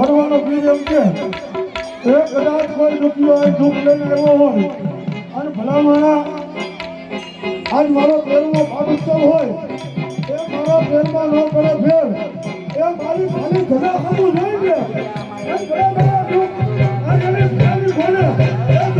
ભરવાનો પીર એમ કે એ કદાચ કોઈ રૂપિયો હોય દુઃખ લઈને આવ્યો હોય અને ભલામણા આજ મારો પ્રેમમાં પાટોત્સવ હોય એ મારા પ્રેમમાં ન કરે ફેર એ મારી ખાલી ઘણા ખાતું નહીં કે એ ઘણા દુઃખ આ ગરીબ પ્રેમી ભલે